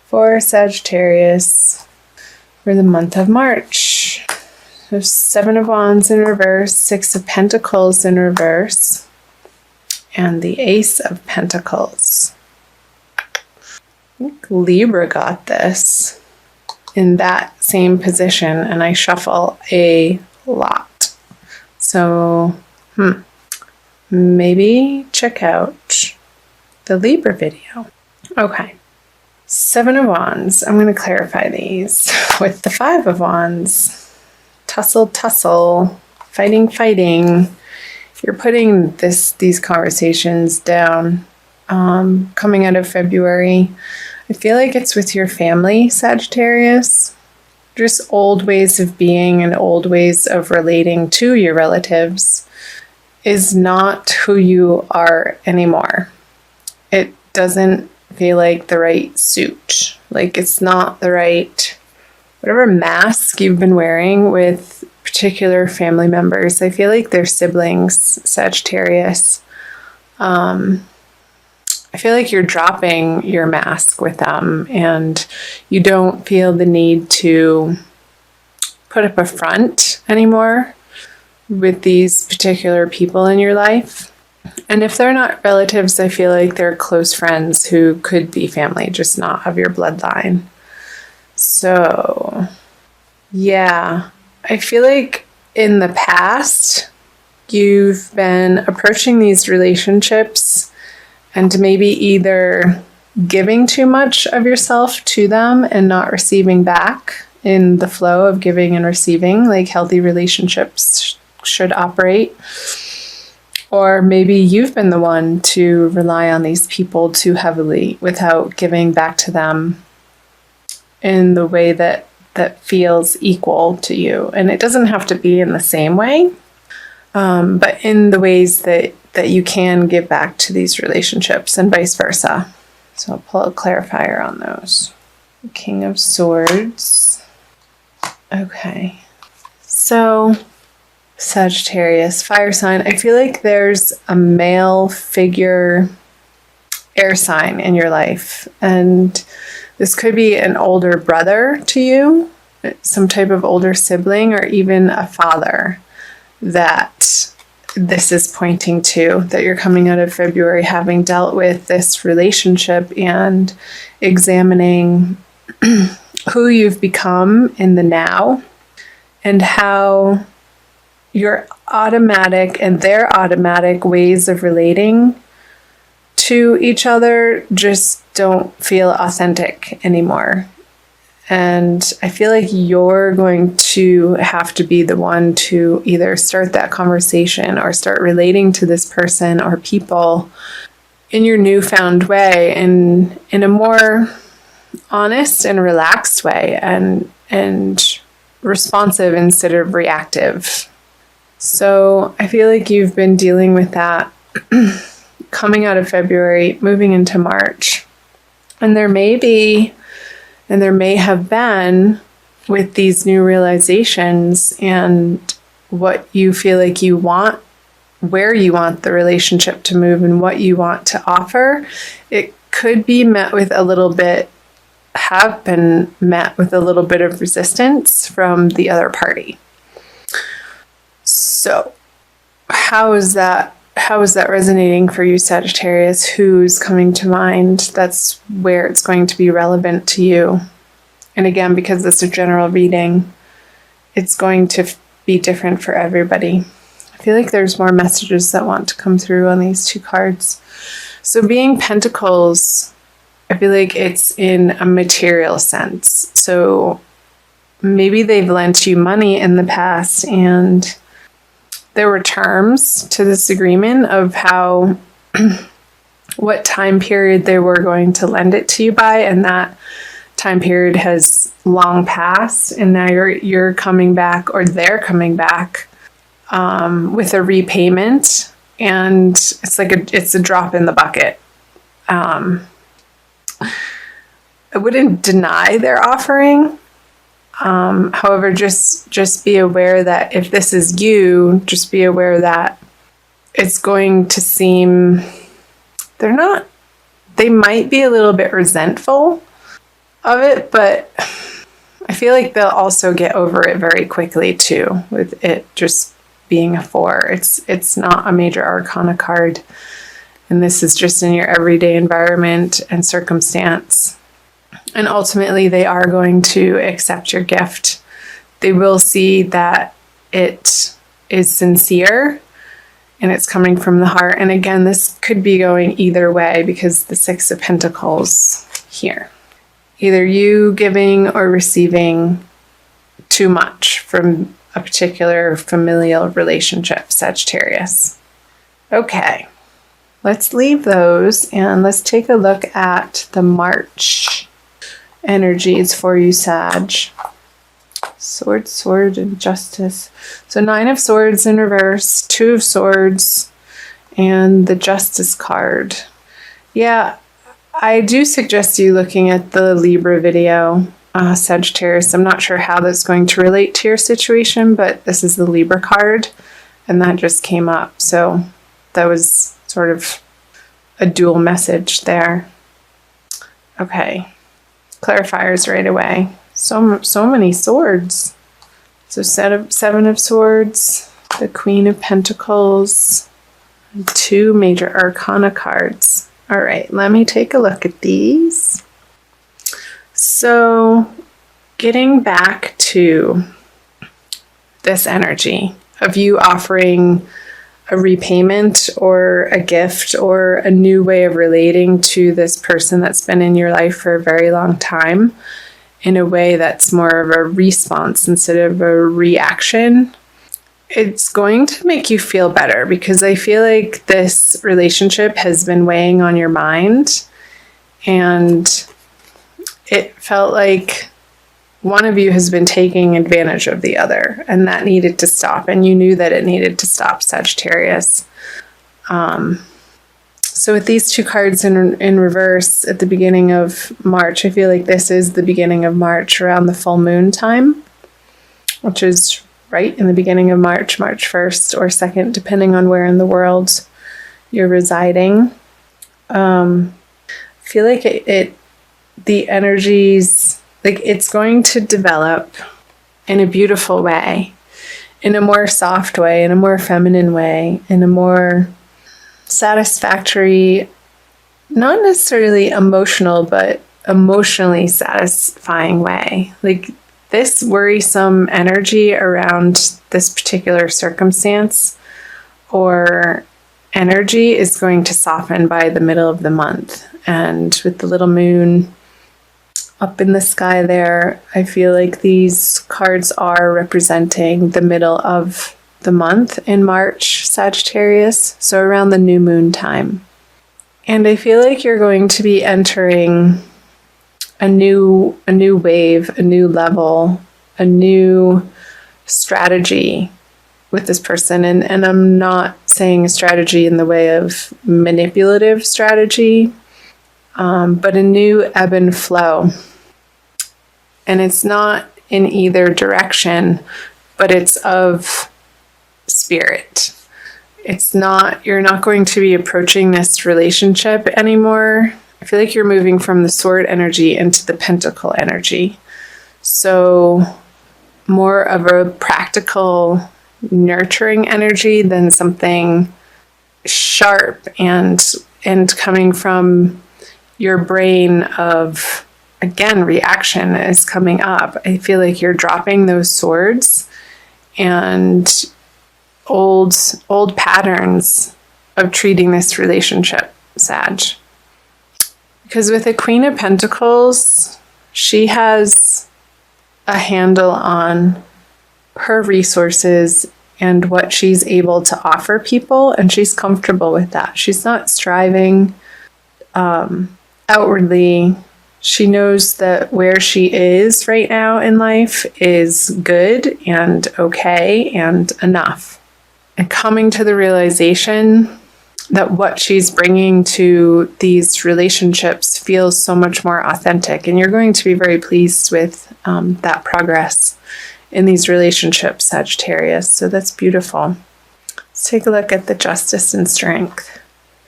for Sagittarius for the month of March. So 7 of Wands in reverse, 6 of Pentacles in reverse, and the Ace of Pentacles. I think Libra got this in that same position, and I shuffle a lot. So, maybe check out the Libra video. Okay. 7 of Wands. I'm going to clarify these with the 5 of Wands. Tussle, fighting. You're putting these conversations down. Coming out of February, I feel like it's with your family, Sagittarius. Just old ways of being and old ways of relating to your relatives is not who you are anymore. It doesn't feel like the right suit. Like it's not the right, whatever mask you've been wearing with particular family members. I feel like they're siblings, Sagittarius. I feel like you're dropping your mask with them and you don't feel the need to put up a front anymore with these particular people in your life. And if they're not relatives, I feel like they're close friends who could be family, just not of your bloodline. So, yeah, I feel like in the past, you've been approaching these relationships and maybe either giving too much of yourself to them and not receiving back in the flow of giving and receiving, like healthy relationships should operate. Or maybe you've been the one to rely on these people too heavily without giving back to them in the way that feels equal to you. And it doesn't have to be in the same way, but in the ways that you can give back to these relationships and vice versa. So I'll pull a clarifier on those. King of Swords. Okay. So Sagittarius, fire sign. I feel like there's a male figure, air sign in your life. And this could be an older brother to you, some type of older sibling, or even a father that this is pointing to, that you're coming out of February having dealt with this relationship and examining who you've become in the now and how your automatic and their automatic ways of relating to each other just don't feel authentic anymore. And I feel like you're going to have to be the one to either start that conversation or start relating to this person or people in your newfound way and in a more honest and relaxed way and responsive instead of reactive. So I feel like you've been dealing with that coming out of February, moving into March. And there may have been, with these new realizations and what you feel like you want, where you want the relationship to move and what you want to offer, it could be met with a little bit, have been met with a little bit of resistance from the other party. So how is that resonating for you, Sagittarius? Who's coming to mind? That's where it's going to be relevant to you. And again, because it's a general reading, it's going to be different for everybody. I feel like there's more messages that want to come through on these two cards. So being Pentacles, I feel like it's in a material sense. So maybe they've lent you money in the past and there were terms to this agreement of how, what time period they were going to lend it to you by, and that time period has long passed, and now you're coming back, or they're coming back with a repayment, and it's a drop in the bucket. I wouldn't deny their offering. However, just be aware that if this is you, just be aware that it's going to seem, they might be a little bit resentful of it, but I feel like they'll also get over it very quickly too, with it just being a 4. It's not a major arcana card, and this is just in your everyday environment and circumstance. And ultimately, they are going to accept your gift. They will see that it is sincere and it's coming from the heart. And again, this could be going either way because the 6 of Pentacles here. Either you giving or receiving too much from a particular familial relationship, Sagittarius. Okay, let's leave those and let's take a look at the March energies for you, Sag. Sword, sword, and justice. So 9 of Swords in reverse, 2 of Swords, and the Justice card. Yeah, I do suggest you looking at the Libra video, Sagittarius. I'm not sure how that's going to relate to your situation, but this is the Libra card, and that just came up. So that was sort of a dual message there. Okay, clarifiers right away. So many swords. So 7 of Swords, the Queen of Pentacles, and 2 major arcana cards. All right, let me take a look at these. So getting back to this energy of you offering a repayment or a gift or a new way of relating to this person that's been in your life for a very long time, in a way that's more of a response instead of a reaction, it's going to make you feel better, because I feel like this relationship has been weighing on your mind, and it felt like one of you has been taking advantage of the other, and that needed to stop, and you knew that it needed to stop, Sagittarius. So with these 2 cards in reverse at the beginning of March, I feel like this is the beginning of March around the full moon time, which is right in the beginning of March, March 1st or 2nd, depending on where in the world you're residing. I feel like the energies, like it's going to develop in a beautiful way, in a more soft way, in a more feminine way, in a more satisfactory, not necessarily emotional, but emotionally satisfying way. Like this worrisome energy around this particular circumstance or energy is going to soften by the middle of the month. And with the little moon up in the sky there, I feel like these cards are representing the middle of the month in March, Sagittarius, so around the new moon time. And I feel like you're going to be entering a new wave, a new level, a new strategy with this person. And I'm not saying a strategy in the way of manipulative strategy, but a new ebb and flow. And it's not in either direction, but it's of spirit. You're not going to be approaching this relationship anymore. I feel like you're moving from the sword energy into the pentacle energy. So more of a practical, nurturing energy than something sharp and coming from your brain of, again, reaction is coming up. I feel like you're dropping those swords and old patterns of treating this relationship, Sag. Because with the Queen of Pentacles, she has a handle on her resources and what she's able to offer people, and she's comfortable with that. She's not striving outwardly. She knows that where she is right now in life is good and okay and enough. And coming to the realization that what she's bringing to these relationships feels so much more authentic. And you're going to be very pleased with that progress in these relationships, Sagittarius. So that's beautiful. Let's take a look at the Justice and Strength.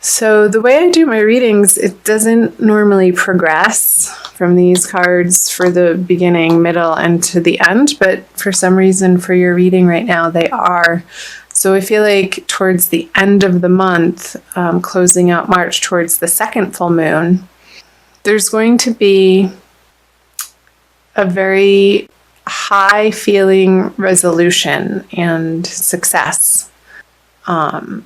So the way I do my readings, it doesn't normally progress from these cards for the beginning, middle, and to the end, but for some reason for your reading right now, they are. So I feel like towards the end of the month, closing out March towards the second full moon, there's going to be a very high feeling resolution and success, a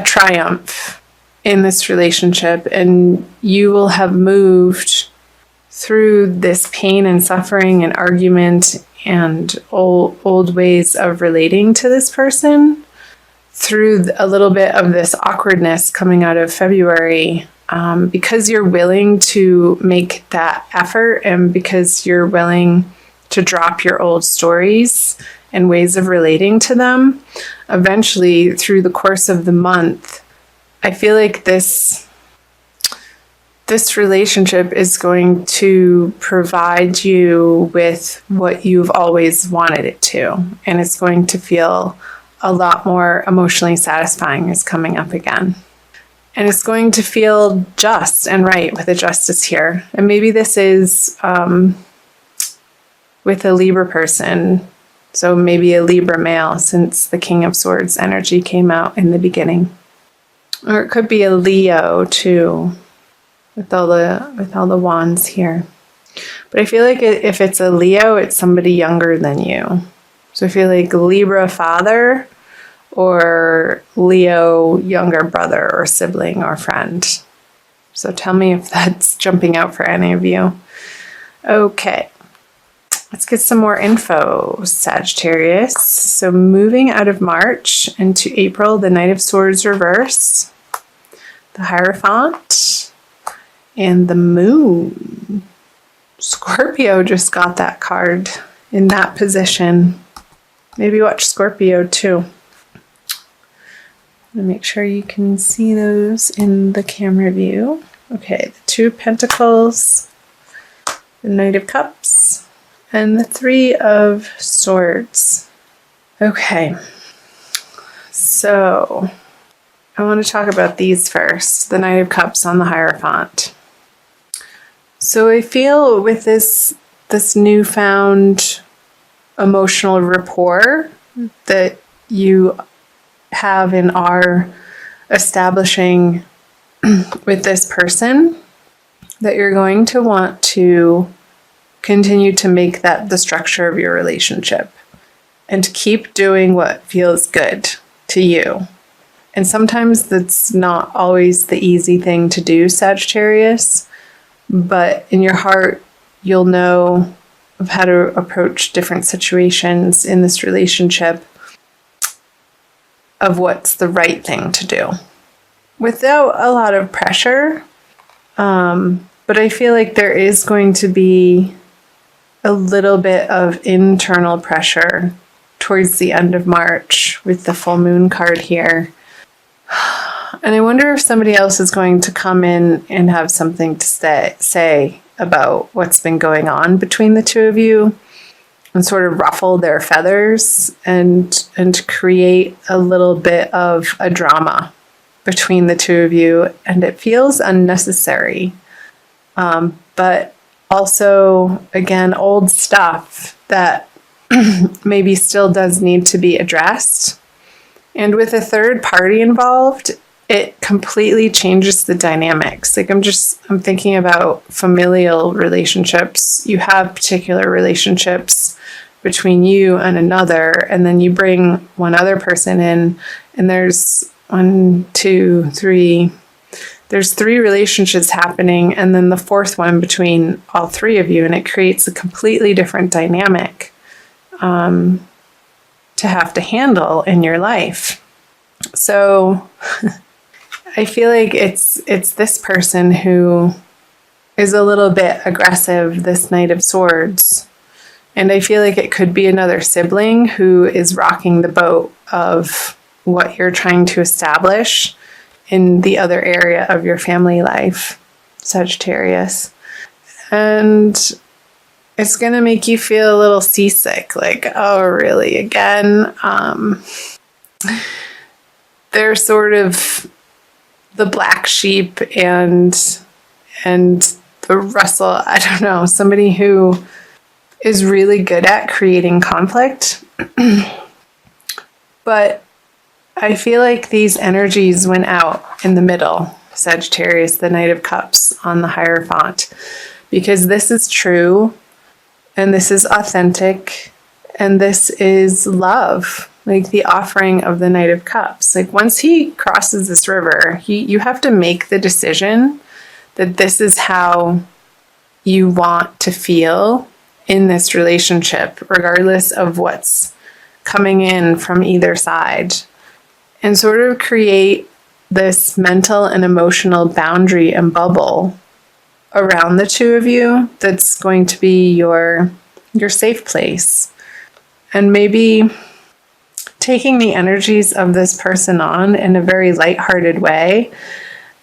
triumph in this relationship, and you will have moved through this pain and suffering and argument and old ways of relating to this person through a little bit of this awkwardness coming out of February, because you're willing to make that effort and because you're willing to drop your old stories and ways of relating to them. Eventually, through the course of the month, I feel like this relationship is going to provide you with what you've always wanted it to. And it's going to feel a lot more emotionally satisfying is coming up again. And it's going to feel just and right with a justice here. And maybe this is with a Libra person. So maybe a Libra male, since the King of Swords energy came out in the beginning. Or it could be a Leo too, with all the wands here. But I feel like if it's a Leo, it's somebody younger than you. So I feel like Libra father or Leo younger brother or sibling or friend. So tell me if that's jumping out for any of you. Okay. Let's get some more info, Sagittarius. So moving out of March into April, the Knight of Swords reverse, the Hierophant, and the Moon. Scorpio just got that card in that position. Maybe watch Scorpio too. Make sure you can see those in the camera view. Okay, the Two of Pentacles, the Knight of Cups, and the Three of Swords. Okay, so I want to talk about these first. The Knight of Cups on the Hierophant. So I feel with this newfound emotional rapport that you have and are establishing with this person, that you're going to want to continue to make that the structure of your relationship and keep doing what feels good to you. And sometimes that's not always the easy thing to do, Sagittarius, but in your heart, you'll know of how to approach different situations in this relationship of what's the right thing to do without a lot of pressure. But I feel like there is going to be a little bit of internal pressure towards the end of March with the full moon card here. And I wonder if somebody else is going to come in and have something to say about what's been going on between the two of you and sort of ruffle their feathers and create a little bit of a drama between the two of you. And it feels unnecessary. But also, again, old stuff that maybe still does need to be addressed. And with a third party involved, it completely changes the dynamics. Like I'm thinking about familial relationships. You have particular relationships between you and another, and then you bring one other person in, and there's there's three relationships happening, and then the fourth one between all three of you, and it creates a completely different dynamic to have to handle in your life. So I feel like it's this person who is a little bit aggressive, this Knight of Swords. And I feel like it could be another sibling who is rocking the boat of what you're trying to establish in the other area of your family life, Sagittarius. And it's going to make you feel a little seasick, like, oh, really, again? They're sort of the black sheep and the Russell, I don't know, somebody who is really good at creating conflict. But I feel like these energies went out in the middle, Sagittarius, the Knight of Cups on the Hierophant, because this is true and this is authentic and this is love, like the offering of the Knight of Cups. Like once he crosses this river, you have to make the decision that this is how you want to feel in this relationship, regardless of what's coming in from either side, and sort of create this mental and emotional boundary and bubble around the two of you that's going to be your safe place. And maybe taking the energies of this person on in a very lighthearted way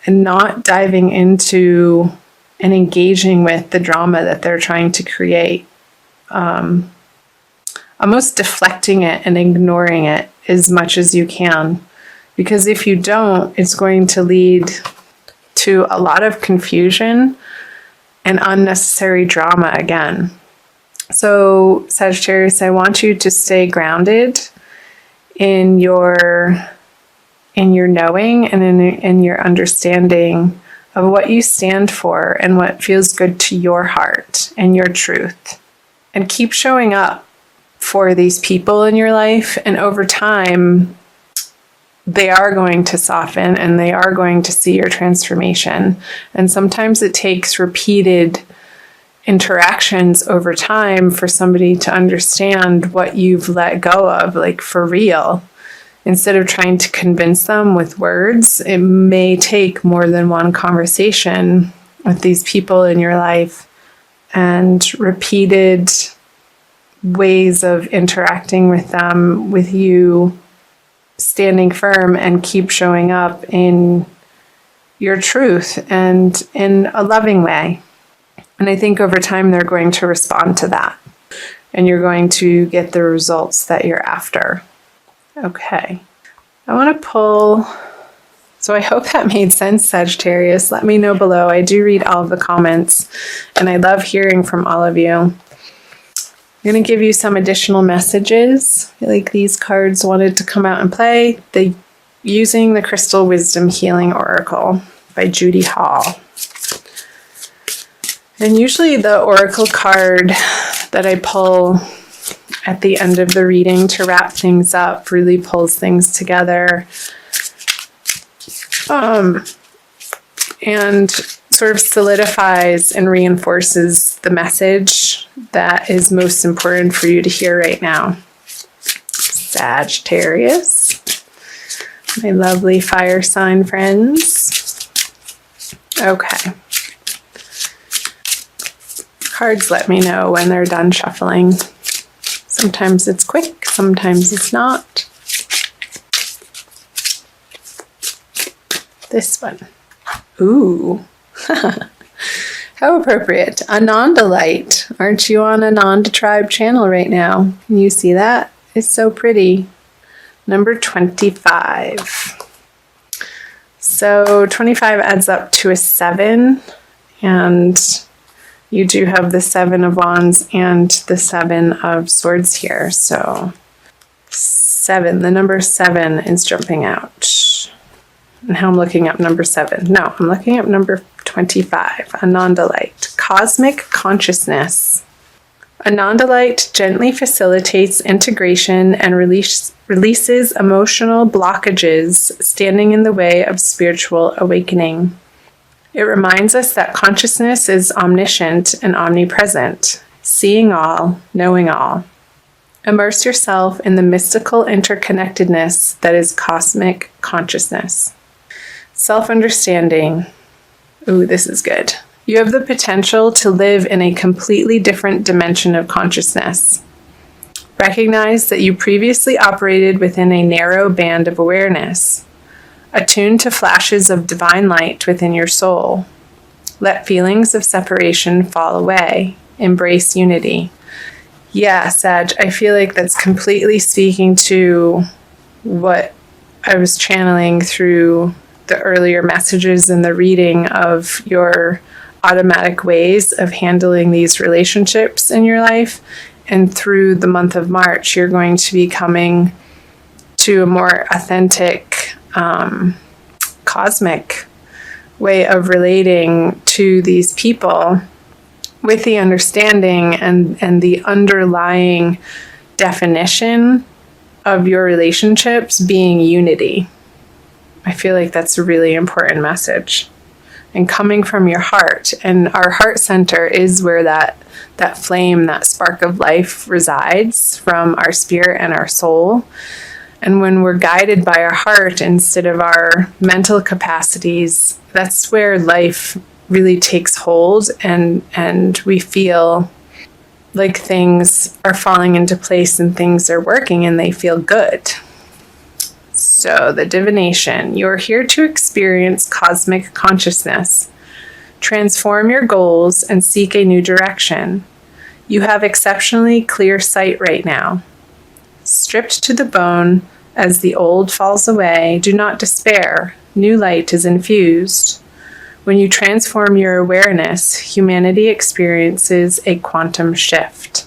and not diving into and engaging with the drama that they're trying to create. Almost deflecting it and ignoring it as much as you can. Because if you don't, it's going to lead to a lot of confusion and unnecessary drama again. So, Sagittarius, I want you to stay grounded in your knowing and in your understanding of what you stand for and what feels good to your heart and your truth. And keep showing up for these people in your life. And over time, they are going to soften and they are going to see your transformation. And sometimes it takes repeated interactions over time for somebody to understand what you've let go of, like for real. Instead of trying to convince them with words, it may take more than one conversation with these people in your life and repeated ways of interacting with them, with you standing firm and keep showing up in your truth and in a loving way. And I think over time they're going to respond to that and you're going to get the results that you're after. Okay. I want to pull, so I hope that made sense, Sagittarius. Let me know below. I do read all of the comments and I love hearing from all of you. I'm going to give you some additional messages. I feel like these cards wanted to come out and play. Using the Crystal Wisdom Healing Oracle by Judy Hall. And usually the oracle card that I pull at the end of the reading to wrap things up really pulls things together. And sort of solidifies and reinforces the message that is most important for you to hear right now. Sagittarius, my lovely fire sign friends. Okay. Cards let me know when they're done shuffling. Sometimes it's quick, sometimes it's not. This one. Ooh. How appropriate. Ananda Light. Aren't you on Ananda Tribe channel right now? Can you see that? It's so pretty. Number 25. So 25 adds up to a 7. And you do have the 7 of Wands and the 7 of Swords here. So 7, the number 7 is jumping out. And how I'm looking up number 7. No, I'm looking up number 25. Ananda Light. Cosmic Consciousness. Ananda Light gently facilitates integration and releases emotional blockages standing in the way of spiritual awakening. It reminds us that consciousness is omniscient and omnipresent, seeing all, knowing all. Immerse yourself in the mystical interconnectedness that is cosmic consciousness. Self-understanding. Ooh, this is good. You have the potential to live in a completely different dimension of consciousness. Recognize that you previously operated within a narrow band of awareness. Attune to flashes of divine light within your soul. Let feelings of separation fall away. Embrace unity. Yeah, Sag, I feel like that's completely speaking to what I was channeling through the earlier messages in the reading of your automatic ways of handling these relationships in your life. And through the month of March, you're going to be coming to a more authentic, cosmic way of relating to these people, with the understanding and the underlying definition of your relationships being unity. I feel like that's a really important message. And coming from your heart. And our heart center is where that flame, that spark of life resides, from our spirit and our soul. And when we're guided by our heart instead of our mental capacities, that's where life really takes hold, and we feel like things are falling into place and things are working and they feel good. So the divination, you're here to experience cosmic consciousness, transform your goals, and seek a new direction. You have exceptionally clear sight right now. Stripped to the bone as the old falls away, do not despair. New light is infused. When you transform your awareness, humanity experiences a quantum shift.